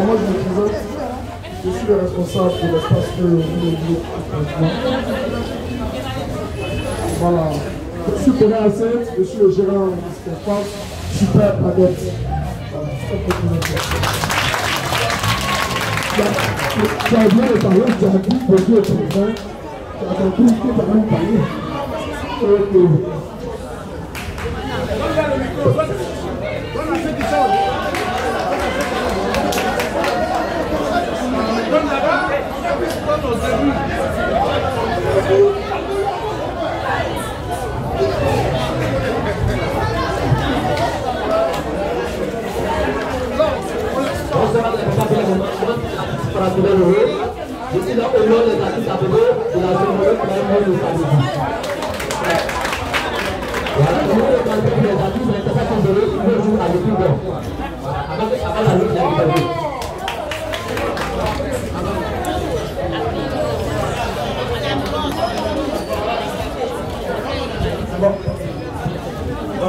Moi, je me présente. Je suis le responsable de l'espace que vous voulez dire. Voilà. Je suis Corinne Asset, je suis le gérant de l'espace Super Adepte. Voilà, tu as bien parlé, tu as dit bonjour au président, tu as compris que tu as même parlé. Je suis là au nom des artistes abonnés de la cérémonie pour la mort de samedi. Voilà, je voulais demander pour les artistes, les personnes qui sont données, ils jouent à l'équipe d'or. Avant la lutte, il y a une interview. Bon,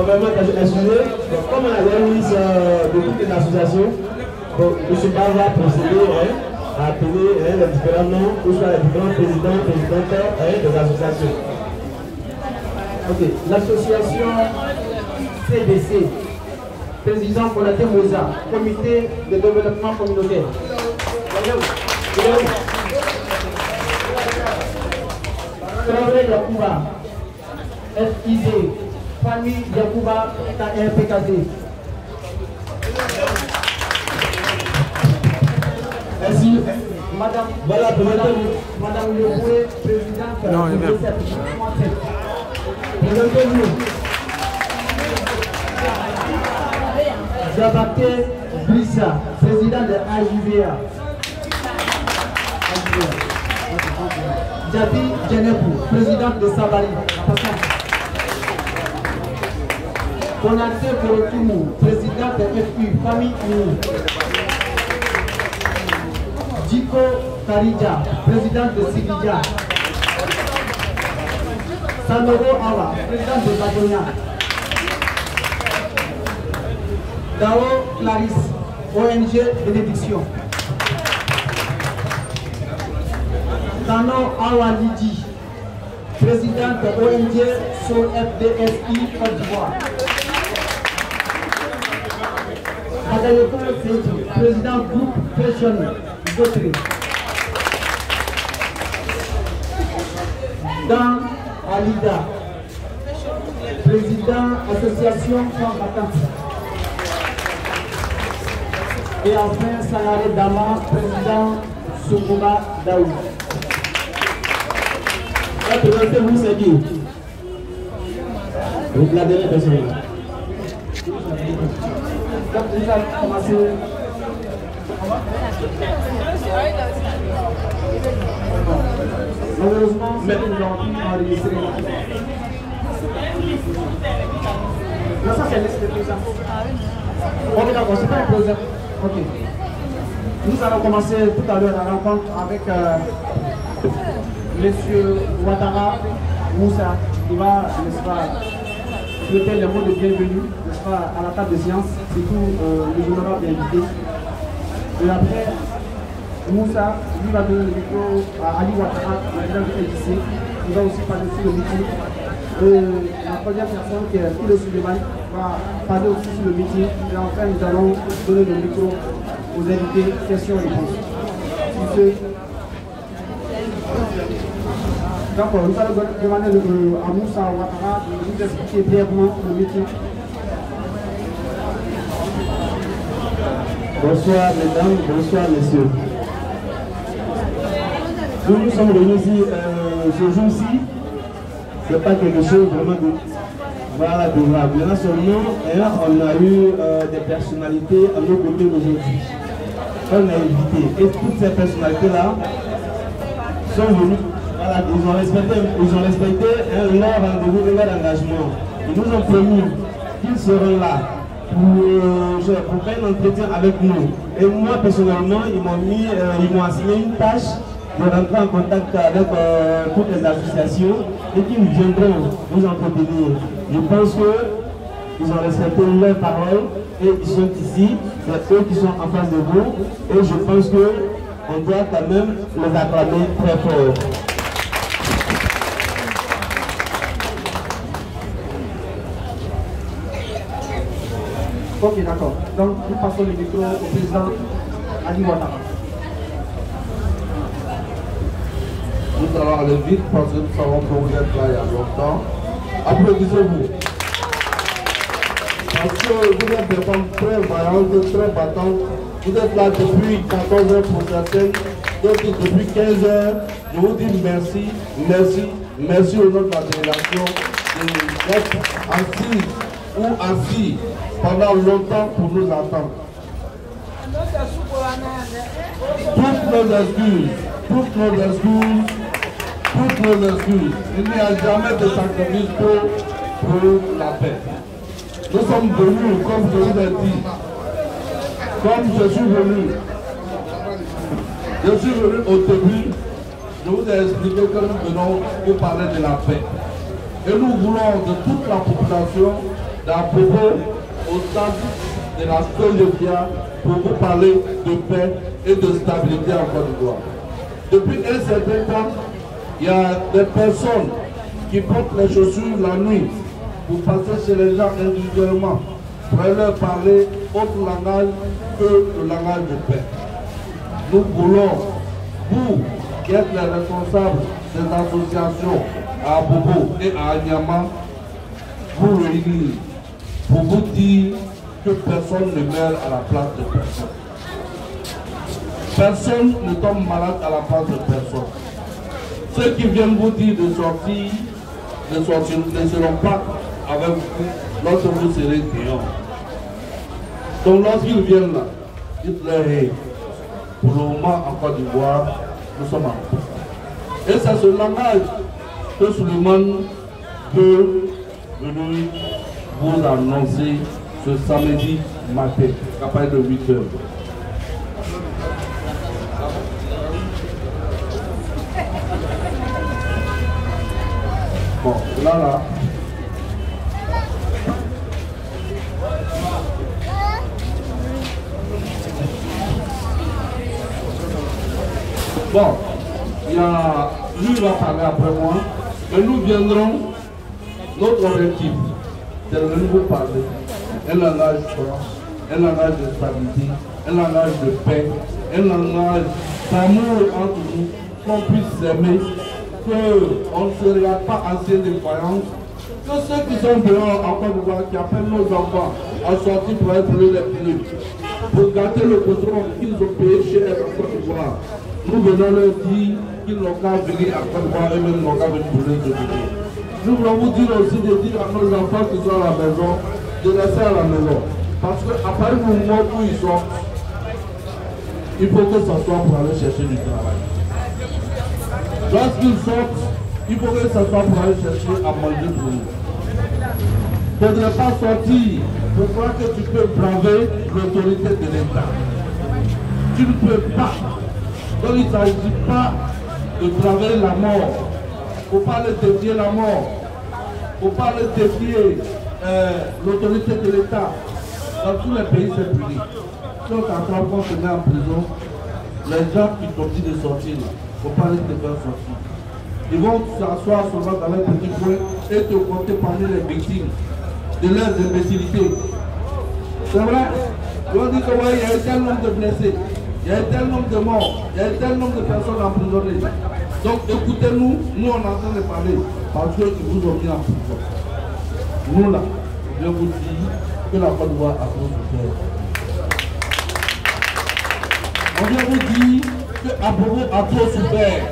vraiment, excusez, comme on a réuni de toutes les associations, M. Barra va procéder à appeler les différents noms, ou soit les différents présidents, présidentes des associations. Ok, l'association CDC, président Konaté Moza, comité de développement communautaire. Traoré Yakuba, FID, famille Yakuba, KRPKD. Merci. Madame, voilà, Madame Leboué, présidente de l'UNICEF. Présentez-nous. Jabaké Brissa, président de AJVA. Jadi Djenepou, présidente de Sabari. Konaté Korotoumou, présidente de FU, famille unie. Djiko Karija, présidente de Sigidja. Sanoro Awa, présidente de Badonia. Dao Clarisse, ONG Bénédiction. Tano Awa Lidi, présidente de ONG Sol FDSI Côte d'Ivoire. Adayoko Seydou, président groupe Fashion Gotri. Dan Alida, président association Femmes Vacances. Et enfin Sanare Dama, président Soukouma Daoud. Présentez-vous, c'est qui? La dernière personne. Donc déjà commencé. Malheureusement, mais nous n'avons pu enregistrer. Non, ça c'est le présent. Ok, d'accord, c'est pas un projet. Ok. Nous allons commencer tout à l'heure la rencontre avec Monsieur Ouattara Moussa. Il va, n'est-ce pas, souhaiter les mots de bienvenue, n'est-ce pas, à la table de science, surtout les honorables invités. Et après, Moussa, lui va donner le micro à Ali Ouattara, le président du LDC. Il va aussi parler sur le meeting. La première personne qui est Koulé Suleiman va parler aussi sur le meeting. Et enfin, nous allons donner le micro aux invités, questions-réponses. Donc, nous allons demander à Moussa Ouattara de nous expliquer brièvement le meeting. Bonsoir mesdames, bonsoir messieurs. Nous sommes réunis ici ce jour-ci. Ce n'est pas quelque chose vraiment de grave. Maintenant seulement, on a eu des personnalités à nos côtés aujourd'hui. On a invité. Et toutes ces personnalités-là sont venues. Voilà, ils ont respecté leur rendez-vous et leur engagement. Ils nous ont promis qu'ils seront là pour faire un entretien avec nous. Et moi personnellement, ils m'ont assigné une tâche de rentrer en contact avec toutes les associations et qui viendront nous entretenir. Je pense que ils ont respecté leur parole et ils sont ici, c'est eux qui sont en face de vous et je pense qu'on doit quand même les acclamer très fort. Ok, d'accord. Donc, nous passons le micro au président Ali Ouattara. Nous allons aller vite parce que nous savons que vous êtes là il y a longtemps. Applaudissez-vous. Parce que vous êtes des femmes très vaillantes, très battantes. Vous êtes là depuis 14 heures pour certaines, d'autres depuis 15 heures. Je vous dis merci, merci, merci au nom de la délégation d'être assis ou assis pendant longtemps pour nous attendre. Toutes nos excuses, toutes nos excuses, toutes nos excuses. Il n'y a jamais de sacrifice pour la paix. Nous sommes venus, comme je vous ai dit, comme je suis venu au début, je vous ai expliqué que nous venons pour parler de la paix. Et nous voulons de toute la population d'Abobo au stade de la Soledia pour vous parler de paix et de stabilité en Côte d'Ivoire. Depuis un certain temps, il y a des personnes qui portent les chaussures la nuit pour passer chez les gens individuellement, pour leur parler autre langage que le langage de paix. Nous voulons, vous qui êtes les responsables des associations à Abobo et à Anyama, vous réunir pour vous dire que personne ne meurt à la place de personne. Personne ne tombe malade à la place de personne. Ceux qui viennent vous dire de sortir ne seront pas avec vous lorsque vous serez dehors. Donc lorsqu'ils viennent là, dites-leur, hey, pour le moment en Côte d'Ivoire, nous sommes en paix. Et c'est ce langage que Suleiman peut venir vous annoncer ce samedi matin, à partir de 8 heures. Bon, là. Bon, lui va parler après moi, et nous viendrons, notre objectif, c'est de vous parler. Un langage fort, un langage de stabilité, un langage de paix, un langage d'amour entre nous, qu'on puisse s'aimer, qu'on ne se regarde pas anciens de croyance, que ceux qui sont dehors en Côte d'Ivoire, qui appellent nos enfants à sortir pour être les pneus, pour gâter le pétrole qu'ils ont payé cher en Côte d'Ivoire, nous venons leur dire qu'ils n'ont qu'à venir à Côte d'Ivoire et même n'ont qu'à venir pour les autres. Nous voulons vous dire aussi de dire à nos enfants qui sont à la maison, de rester à la maison. Parce qu'à partir du moment où ils sont, il faut que ça soit pour aller chercher du travail. Lorsqu'ils sortent, il faut que ça soit pour aller chercher à manger pour nous. Il ne faudrait pas sortir pour croire que tu peux braver l'autorité de l'État. Tu ne peux pas. Donc il ne s'agit pas de braver la mort. Il ne faut pas le défier la mort. Il ne faut pas le défier l'autorité de l'État. Dans tous les pays, c'est puni. Donc quand on se met en prison, les gens qui t'ont dit de sortir, il ne faut pas les faire sortir. Ils vont s'asseoir souvent dans les petits coins et te compter parmi les victimes de leurs imbécilités. C'est vrai. Ils vont dire qu'il y a un tel nombre de blessés, il y a un tel nombre de morts, il y a un tel nombre de personnes emprisonnées. Donc écoutez-nous, nous on est en train de parler parce qu'ils vous ont mis en prison. Nous là, je vous dis que la Côte d'Ivoire a trop souffert. On vient vous dire que Abobo a trop souffert.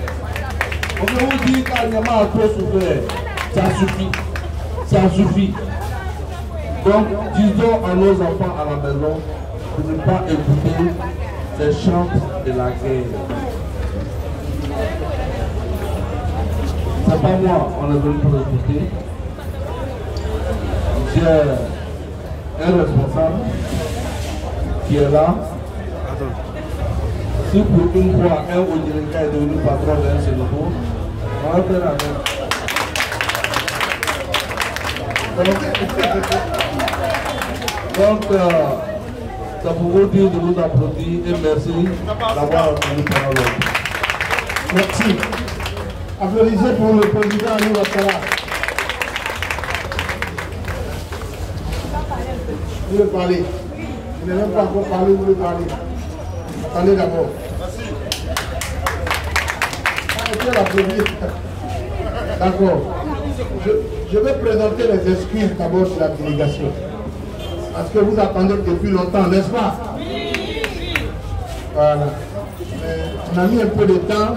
On vient vous dire qu'Anyama a trop souffert. Ça suffit. Ça suffit. Donc, disons à nos enfants à la maison de ne pas écouter ces chants de la guerre. C'est pas moi, on est venu pour écouter. J'ai un responsable qui est là. Si pour une fois un Odileka est devenu patron d'un Sénégal, on va faire la même. Donc, ça pour vous dire de vous applaudir et merci d'avoir entendu parole. Merci. Applaudissez pour le président Ali Ouattara. Vous voulez parler? Vous n'avez même pas encore parlé, vous voulez parler? Attendez d'abord. Merci. D'accord. Je vais présenter les excuses d'abord de la délégation. Parce que vous attendez depuis longtemps, n'est-ce pas? Voilà. On a mis un peu de temps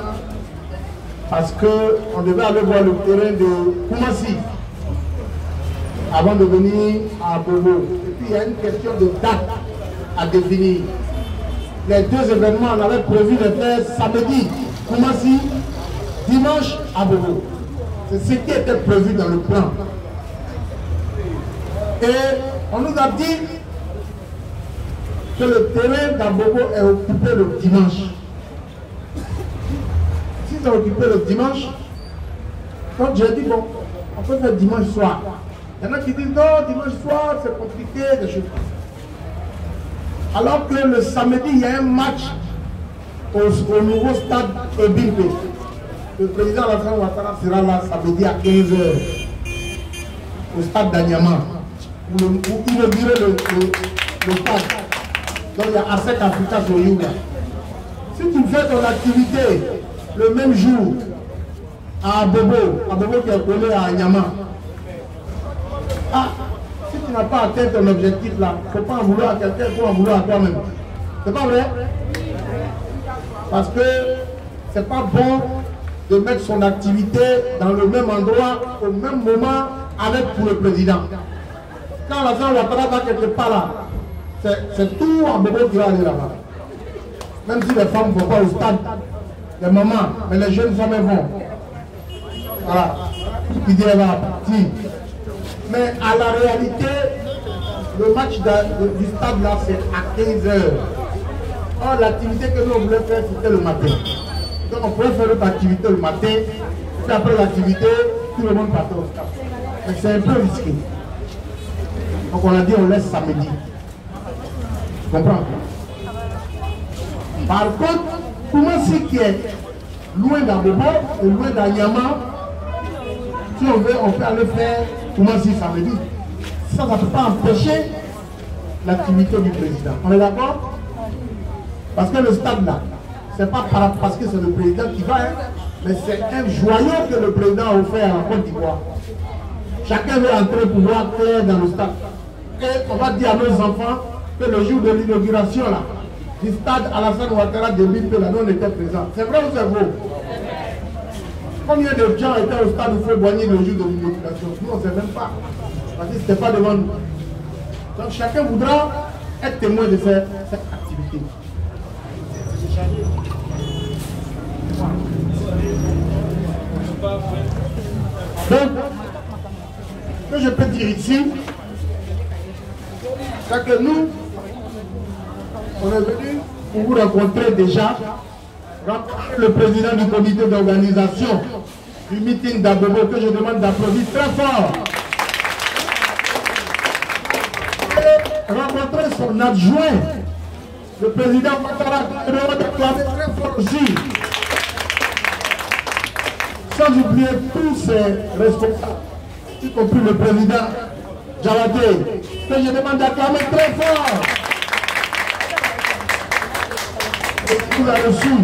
parce qu'on devait aller voir le terrain de Koumassi avant de venir à Bobo. Et puis il y a une question de date à définir. Les deux événements, on avait prévu de faire samedi Koumassi, dimanche à Bobo. C'est ce qui était prévu dans le plan. Et on nous a dit que le terrain d'Abobo est occupé le dimanche. Si c'est occupé le dimanche, donc j'ai dit bon, on peut faire dimanche soir. Il y en a qui disent non, dimanche soir c'est compliqué, des choses comme ça. Alors que le samedi, il y a un match au nouveau stade Ebimpe. Le président Alassane Ouattara sera là samedi à 15h au stade d'Anyama. Où inaugurer le stade. Donc il y a ASEC Africa sur Yuga. Si tu fais ton activité le même jour à Bobo qui est collé à Anyama, si tu n'as pas atteint ton objectif là, il ne faut pas en vouloir à quelqu'un, il faut en vouloir à toi-même. C'est pas vrai? Parce que c'est pas bon de mettre son activité dans le même endroit, au même moment, avec pour le président. Quand Alassane Ouattara va quelque part là, c'est tout en Bobo qui va aller là-bas. Même si les femmes ne vont pas au stade, les mamans, mais les jeunes femmes elles vont. Voilà. Il dit elle va partir. Mais à la réalité, le match du stade là, c'est à 15h. Or, l'activité que nous voulions faire, c'était le matin. Donc on pourrait faire notre activité le matin, puis après l'activité, tout le monde partait au stade. Mais c'est un peu risqué. Donc on a dit on laisse samedi. Tu comprends? Par contre, Koumassi qui est loin d'Abobo et loin d'Anyama, si on veut, on peut aller faire Koumassi samedi. Ça ne peut pas empêcher l'activité du président. On est d'accord? Parce que le stade là, c'est pas parce que c'est le président qui va, mais c'est un joyau que le président a offert à la Côte d'Ivoire. Chacun veut entrer pour voir clair dans le stade. Et on va dire à nos enfants que le jour de l'inauguration là, du stade Alassane Ouattara de Bimpe, là, nous on était présents. C'est vrai ou c'est faux? Combien de gens étaient au stade où il faut boigner le jour de l'inauguration? Nous on ne sait même pas. Parce que ce n'était pas devant nous. Donc chacun voudra être témoin de cette activité. Donc, ce que je peux dire ici, c'est que nous, on est venu pour vous rencontrer déjà, le président du comité d'organisation du meeting d'Abobo, que je demande d'applaudir très fort. Et rencontrer son adjoint, le président Ouattara, que je demande d'applaudir très fort aussi. Sans oublier tous ces responsables, y compris le président Djawate, que je demande d'acclamer très fort. Et qui nous a reçus,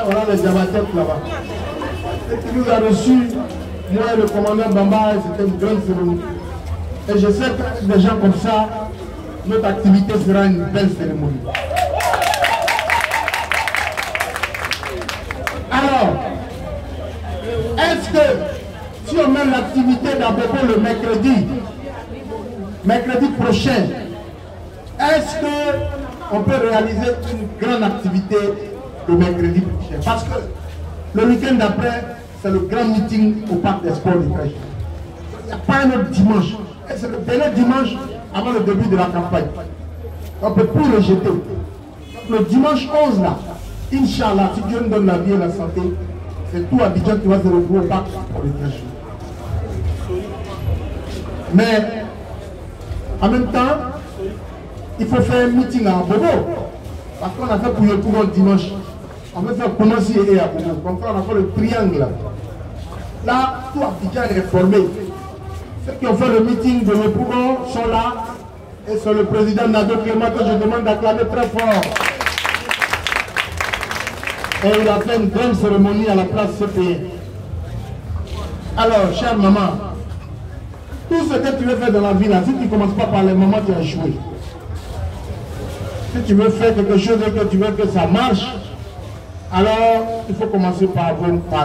voilà les Djawate là-bas, et qui nous a reçus, moi et le commandant Bamba, c'était une grande cérémonie. Et je sais qu'avec des gens comme ça, notre activité sera une belle cérémonie. Alors, est-ce que si on met l'activité d'Abobo le mercredi prochain, est-ce qu'on peut réaliser une grande activité le mercredi prochain? Parce que le week-end d'après, c'est le grand meeting au parc des sports de Crèche. Il n'y a pas un autre dimanche. Et c'est le dernier dimanche avant le début de la campagne. On ne peut plus rejeter. Le dimanche 11 là, Inch'Allah, si Dieu nous donne la vie et la santé, c'est tout Abidjan qui va se retrouver au parc pour les Crèches. Mais en même temps, il faut faire un meeting à Bobo. Parce qu'on a fait pour le courant dimanche. On va faire commencer et à Bobo. Comme ça, on a fait le triangle. Là, tout Abidjan est formé. Ceux qui ont fait le meeting de le courant sont là. Et c'est le président Nado Clément que je demande d'acclamer très fort. Et il a fait une grande cérémonie à la place CPE. Alors, chère maman, tout ce que tu veux faire dans la vie, là, si tu ne commences pas par les mamans, tu as échoué. Si tu veux faire quelque chose et que tu veux que ça marche, alors il faut commencer par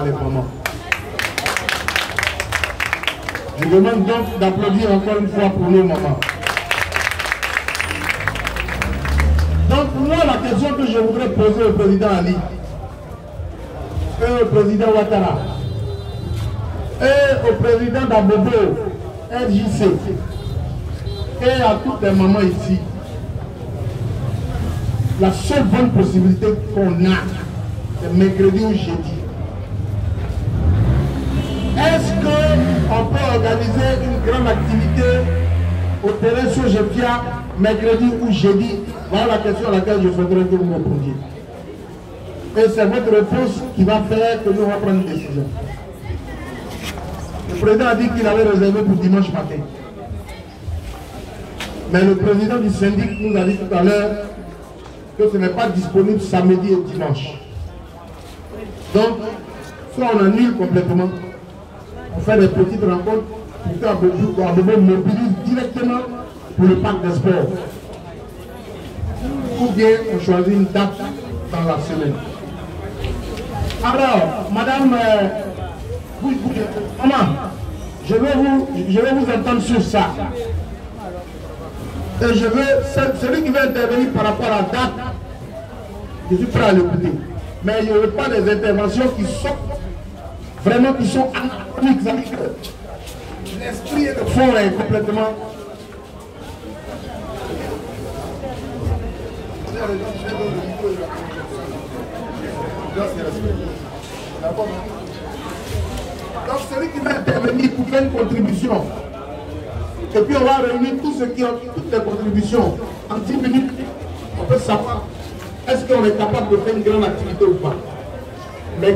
les mamans. Je demande donc d'applaudir encore une fois pour nos mamans. Donc, moi, la question que je voudrais poser au président Ali, et au président Ouattara, et au président d'Abobo, RJC, et à toutes les mamans ici, la seule bonne possibilité qu'on a, c'est mercredi ou jeudi. Est-ce qu'on peut organiser une grande activité au terrain sur Jepia, mercredi ou jeudi? Voilà la question à laquelle je voudrais que vous me répondiez. Et c'est votre réponse qui va faire que nous allons prendre une décision. Le président a dit qu'il avait réservé pour dimanche matin. Mais le président du syndic nous a dit tout à l'heure que ce n'est pas disponible samedi et dimanche. Donc, soit on annule complètement, on fait des petites rencontres pour que Abobo mobilise directement pour le parc des sports. Ou bien on choisit une date dans la semaine. Alors, madame, maman, je vais vous entendre sur ça. Et je veux, celui qui veut intervenir par rapport à la date, je suis prêt à l'écouter. Mais il n'y aura pas des interventions qui sont vraiment anachroniques. L'esprit et le fond est complètement. Donc celui qui va intervenir pour faire une contribution, et puis on va réunir tous ceux qui ont toutes les contributions en 10 minutes, on peut savoir est-ce qu'on est capable de faire une grande activité ou pas. Mais